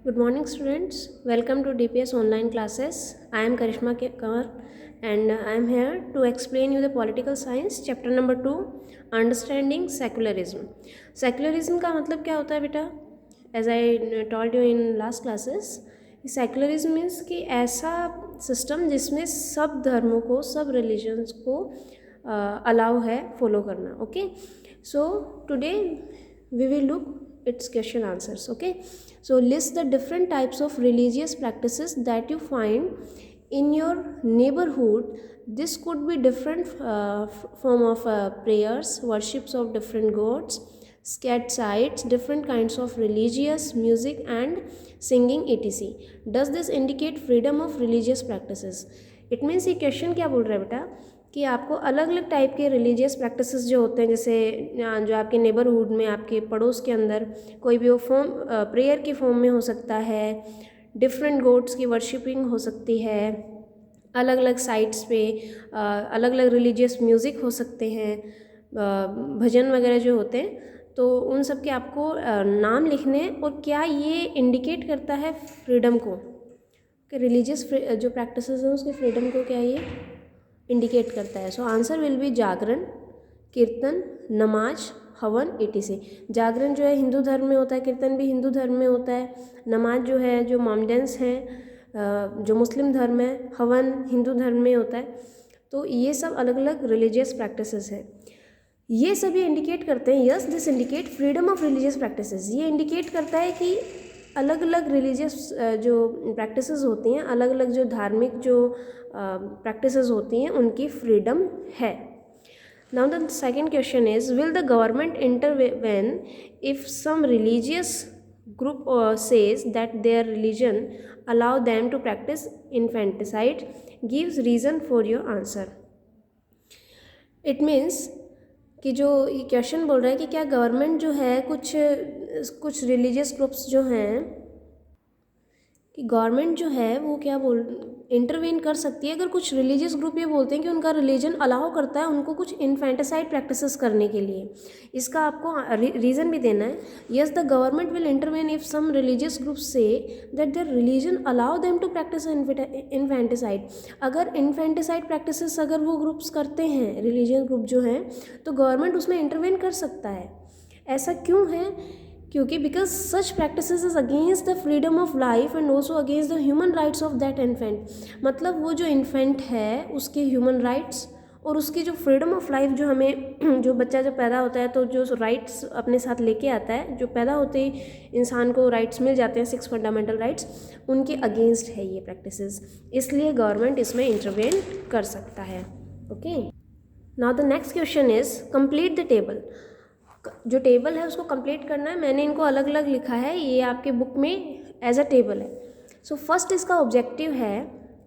Good morning, students. Welcome to DPS online classes. I am Karishma Kanwar and I am here to explain you the political science chapter number 2, understanding secularism. Secularism का मतलब क्या होता है बेटा? As I told you in last classes, secularism means कि ऐसा system जिसमें सब धर्मों को, सब रिलीजन्स को अलाउ है फॉलो करना. Okay, so today we will look its question answers. Okay, so list the different types of religious practices that you find in your neighborhood. This could be different form of prayers, worships of different gods, scared sites, different kinds of religious music and singing etc. Does this indicate freedom of religious practices? It means ये question क्या बोल रहा है बेटा कि आपको अलग अलग टाइप के रिलीजियस प्रैक्टिसेस जो होते हैं, जैसे जो आपके नेबरहुड में, आपके पड़ोस के अंदर कोई भी वो फॉर्म प्रेयर की फॉर्म में हो सकता है, डिफरेंट गॉड्स की वर्शिपिंग हो सकती है, अलग अलग साइट्स पे अलग अलग रिलीजियस म्यूज़िक हो सकते हैं, भजन वगैरह जो होते हैं, तो उन सब के आपको नाम लिखने. और क्या ये इंडिकेट करता है फ्रीडम को, कि रिलीजियस जो प्रैक्टिसेस हैं उसके फ्रीडम को क्या ये इंडिकेट करता है. सो आंसर विल बी जागरण, कीर्तन, नमाज, हवन etc. जागरण जो है हिंदू धर्म में होता है, कीर्तन भी हिंदू धर्म में होता है, नमाज जो है जो मोमडन्स हैं जो मुस्लिम धर्म है, हवन हिंदू धर्म में होता है. तो ये सब अलग अलग रिलीजियस प्रैक्टिसेस हैं. ये सभी इंडिकेट करते हैं, yes this indicate freedom of religious practices. ये इंडिकेट करता है कि अलग अलग रिलीजियस जो प्रैक्टिसेस होती हैं, अलग अलग जो धार्मिक जो प्रैक्टिसेस होती हैं उनकी फ्रीडम है. Now the second question is, will the government intervene if some religious group says that their religion allow them to practice infanticide, gives reason for your answer. It means कि जो ये question बोल रहा है कि क्या government जो है कुछ रिलीजियस ग्रुप्स जो हैं, कि गवर्नमेंट जो है वो क्या इंटरवेन कर सकती है अगर कुछ रिलीजियस ग्रुप ये बोलते हैं कि उनका रिलीजन अलाउ करता है उनको कुछ इन्फेंटिसाइड प्रैक्टिसेस करने के लिए. इसका आपको रीज़न भी देना है. Yes the government will intervene if some religious group say that their religion allow them to practice infanticide. अगर इन्फेंटिसाइड प्रैक्टिसेस अगर वो ग्रुप्स करते हैं, रिलीजियस ग्रुप जो हैं, तो गवर्नमेंट उसमें इंटरवेन कर सकता है. ऐसा क्यों है? क्योंकि because such practices is against the freedom of life and also against the human rights of that infant. मतलब वो जो इन्फेंट है उसके ह्यूमन राइट्स और उसकी जो फ्रीडम ऑफ लाइफ, जो हमें जो बच्चा जब पैदा होता है तो जो राइट्स अपने साथ लेके आता है, जो पैदा होते ही इंसान को राइट्स मिल जाते हैं, 6 फंडामेंटल राइट्स, उनके अगेंस्ट है ये प्रैक्टिसेस. इसलिए गवर्नमेंट इसमें इंटरवेन कर सकता है. Okay, now the next question is, complete the table. जो टेबल है उसको कंप्लीट करना है. मैंने इनको अलग अलग लिखा है, ये आपके बुक में एज अ टेबल है. सो फर्स्ट इसका ऑब्जेक्टिव है,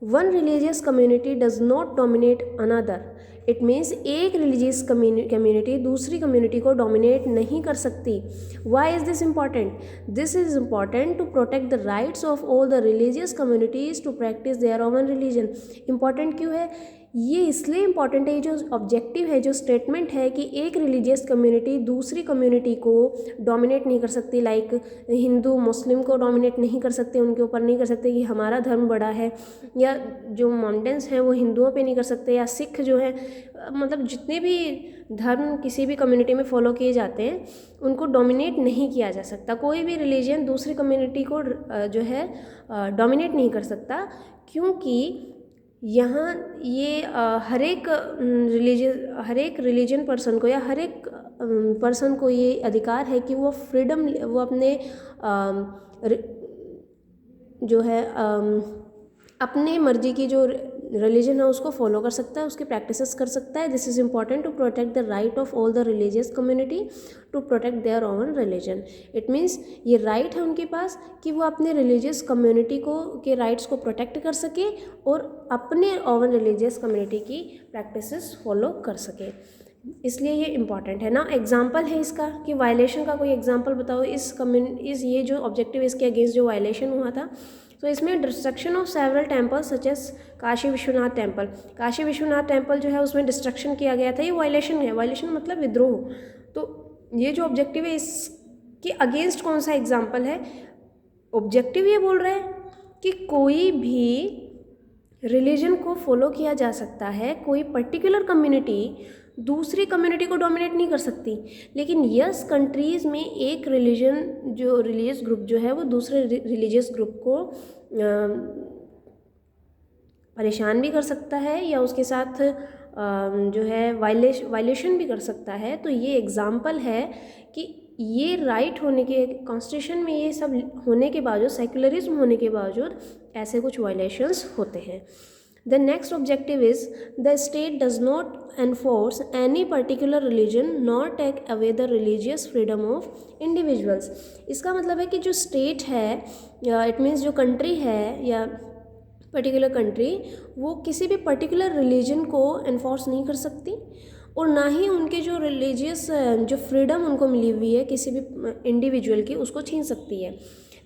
one religious community does not dominate another. It means एक रिलीजियस कम्युनिटी दूसरी कम्युनिटी को डोमिनेट नहीं कर सकती. Why is this important? This is important to protect the rights of all the religious communities to practice their own religion. Important क्यों है ये? इसलिए इम्पॉर्टेंट है, ये जो ऑब्जेक्टिव है, जो स्टेटमेंट है कि एक रिलीजियस कम्युनिटी दूसरी कम्युनिटी को डोमिनेट नहीं कर सकती. लाइक हिंदू मुस्लिम को डोमिनेट नहीं कर सकते, उनके ऊपर नहीं कर सकते कि हमारा धर्म बड़ा है, या जो मोमडन्स हैं वो हिंदुओं पे नहीं कर सकते, या सिख जो है, मतलब जितने भी धर्म किसी भी कम्युनिटी में फॉलो किए जाते हैं उनको डोमिनेट नहीं किया जा सकता. कोई भी रिलीजन दूसरी कम्युनिटी को जो है डोमिनेट नहीं कर सकता, क्योंकि यहाँ ये हर एक रिलीजन पर्सन को, या हर एक पर्सन को ये अधिकार है कि वो फ्रीडम, वो अपने जो है अपने मर्जी की जो रिलीजन है उसको फॉलो कर सकता है, उसकी प्रैक्टिसेस कर सकता है. This is important to protect the right of all the religious community to protect their own religion. It means ये राइट है उनके पास कि वो अपने रिलीजियस कम्युनिटी को के राइट्स को प्रोटेक्ट कर सके और अपने ओवन रिलीजियस कम्युनिटी की प्रैक्टिसेस फॉलो कर सके. इसलिए ये इम्पॉर्टेंट है ना. एग्जाम्पल है इसका कि वायलेशन का कोई एग्जाम्पल बताओ इस ये जो ऑब्जेक्टिव इसके अगेंस्ट जो वायलेशन हुआ था. तो इसमें destruction of several temples such as Kashi Vishwanath temple. Kashi Vishwanath temple जो है उसमें डिस्ट्रक्शन किया गया था. ये वायलेशन है, वायलेशन मतलब विद्रोह. तो ये जो ऑब्जेक्टिव है इसके अगेंस्ट कौन सा एग्जाम्पल है? ऑब्जेक्टिव ये बोल रहा है कि कोई भी रिलीजन को फॉलो किया जा सकता है, कोई पर्टिकुलर कम्युनिटी दूसरी कम्युनिटी को डोमिनेट नहीं कर सकती, लेकिन यस कंट्रीज़ में एक रिलीजन जो रिलीजियस ग्रुप जो है वो दूसरे रिलीजियस ग्रुप को परेशान भी कर सकता है या उसके साथ जो है वायलेशन भी कर सकता है। तो ये एग्जाम्पल है कि ये राइट होने के कॉन्स्टिट्यूशन में ये सब होने के बावजूद, सेक्युलरिज्म होने के बावजूद ऐसे कुछ वायलेशंस होते हैं। The next objective is the state does not enforce any particular religion nor take away the religious freedom of individuals। इसका मतलब है कि जो स्टेट है या इट मीन्स जो कंट्री है या पर्टिकुलर कंट्री वो किसी भी पर्टिकुलर रिलीजन को एनफोर्स नहीं कर सकती और ना ही उनके जो रिलीजियस जो फ्रीडम उनको मिली हुई है किसी भी इंडिविजुअल की उसको छीन सकती है।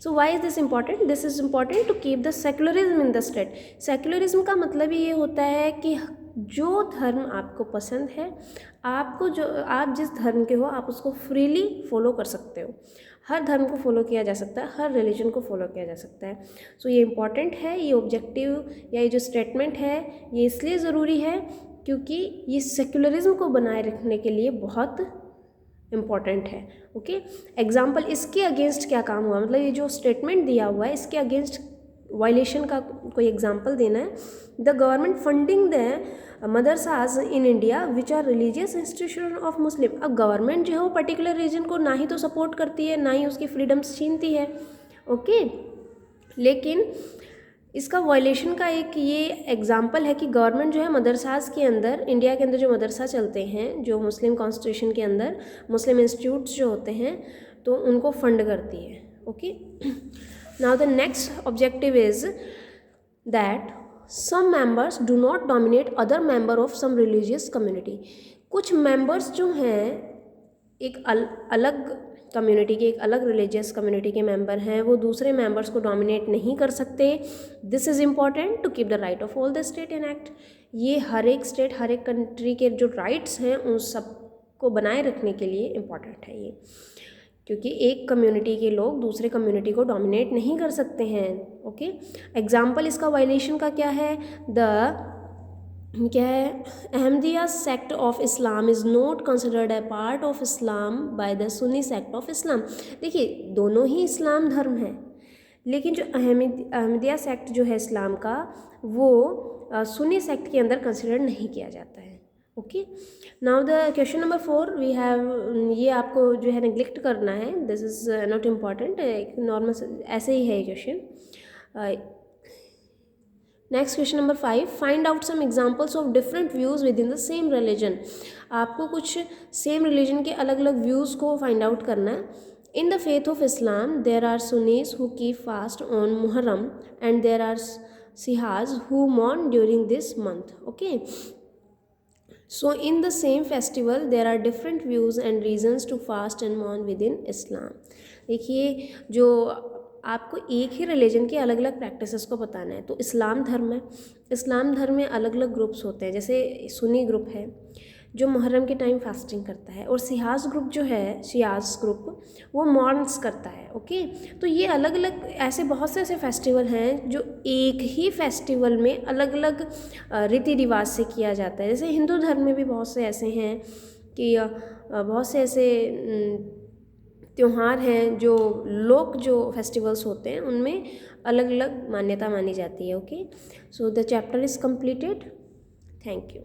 So why is this important? This is important to keep the secularism in the state. Secularism का मतलब ये होता है कि जो धर्म आपको पसंद है, आपको जो आप जिस धर्म के हो आप उसको फ्रीली फॉलो कर सकते हो। हर धर्म को फॉलो किया जा सकता है, हर रिलीजन को फॉलो किया जा सकता है। सो ये इम्पॉर्टेंट है, ये ऑब्जेक्टिव या ये जो स्टेटमेंट है ये इसलिए ज़रूरी है क्योंकि ये सेक्युलरिज्म को बनाए रखने के लिए बहुत इम्पॉर्टेंट है। ओके, एग्जाम्पल इसके अगेंस्ट क्या काम हुआ, मतलब ये जो स्टेटमेंट दिया हुआ है इसके अगेंस्ट वायलेशन का कोई एग्जाम्पल देना है। The government funding the madrasas in India which are religious institution of Muslim. अब गवर्नमेंट जो है वो पर्टिकुलर रीजन को ना ही तो सपोर्ट करती है ना ही उसकी फ्रीडम्स छीनती है। ओके, लेकिन इसका वायलेशन का एक ये एग्जाम्पल है कि गवर्नमेंट जो है मदरसाज के अंदर, इंडिया के अंदर जो मदरसा चलते हैं, जो मुस्लिम कॉन्स्टिट्यूशन के अंदर मुस्लिम इंस्टीट्यूट्स जो होते हैं तो उनको फंड करती है। Okay, now the next objective is that some members do not dominate other member of some religious community. कुछ मेंबर्स जो हैं एक अलग कम्युनिटी के, एक अलग रिलीजियस कम्युनिटी के मेंबर हैं, वो दूसरे मेंबर्स को डोमिनेट नहीं कर सकते। This is important to keep the right of all the state in act. ये हर एक स्टेट, हर एक कंट्री के जो राइट्स हैं उन सब को बनाए रखने के लिए इम्पॉर्टेंट है ये, क्योंकि एक कम्युनिटी के लोग दूसरे कम्युनिटी को डोमिनेट नहीं कर सकते हैं। ओके, एग्जाम्पल इसका वायलेशन का क्या है? क्या है? Ahmadiyya sect of Islam is not considered a part of Islam by the Sunni sect of Islam. देखिए, दोनों ही इस्लाम धर्म है, लेकिन जो अहमदिया सेक्ट जो है इस्लाम का वो सुन्नी सेक्ट के अंदर कंसिडर नहीं किया जाता है। Okay, now the question number 4 we have, ये आपको जो है नेग्लेक्ट करना है, दिस इज़ नॉट इम्पॉर्टेंट, एक नॉर्मल ऐसे ही है ये question. Next question number 5, find out some examples of different views within the same religion. आपको कुछ सेम रिलीजन के अलग अलग व्यूज़ को फाइंड आउट करना है। In the faith of Islam there are Sunnis who keep fast on Muharram and there are Shias who mourn during this month. Okay, so in the same festival there are different views and reasons to fast and mourn within Islam. देखिए, जो आपको एक ही religion की अलग अलग practices को बताना है। तो इस्लाम धर्म है, इस्लाम धर्म में अलग अलग ग्रुप्स होते हैं, जैसे सुन्नी ग्रुप है जो मुहर्रम के टाइम फास्टिंग करता है, और सियाज ग्रुप जो है, शियाज ग्रुप, वो मॉर्न्स करता है। ओके, तो ये अलग अलग ऐसे बहुत से ऐसे फेस्टिवल हैं जो एक ही फेस्टिवल में अलग अलग रीति रिवाज से किया जाता है। जैसे हिंदू धर्म में भी बहुत से ऐसे हैं कि बहुत से ऐसे त्योहार हैं जो लोग जो फेस्टिवल्स होते हैं उनमें अलग अलग मान्यता मानी जाती है। Okay, so the chapter is completed. Thank you.